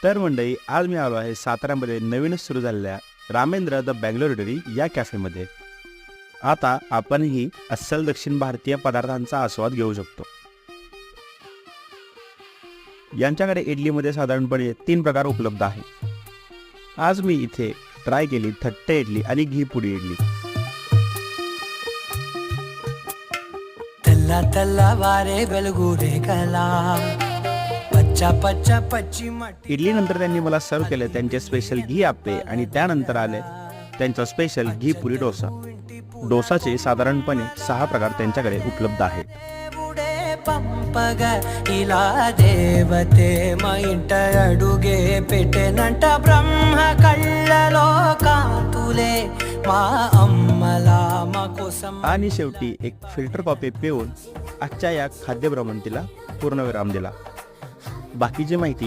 तर मंडळी, आज मी आलो आहे साताऱ्यामध्ये नवीनच सुरू झालेल्या रामेंद्र द बँगलोरिटरी या कॅफेमध्ये. आता आपणही अस्सल दक्षिण भारतीय पदार्थांचा आस्वाद घेऊ शकतो. यांच्याकडे इडलीमध्ये साधारणपणे 3 प्रकार उपलब्ध आहेत. आज मी इथे ट्राय केली थट्टे इडली आणि घी पुडी इडली. తెల్ల తెల్లవారే వెలుగురే కలా పచ్చ పచ్చ పచ్చి మట్టి. इडली नंतर त्यांनी मला सर्व केले त्यांचे स्पेशल घी आप्पे आणि त्यानंतर आले त्यांचा स्पेशल घी पुरी डोसा. डोसाचे साधारणपणे 6 प्रकार त्यांच्याकडे उपलब्ध आहेत. దేవుడే పంపగ ఇలా దేవతే మా ఇంట అడుగే పెట్టెనంట బ్రహ్మ కళ్ళలో కాతులే మా అమ్మలా మా కోసం. आणि शेवटी एक फिल्टर कॉफी पिऊन आजच्या या खाद्य भ्रमंतीला पूर्णविराम दिला. बाकीची माहिती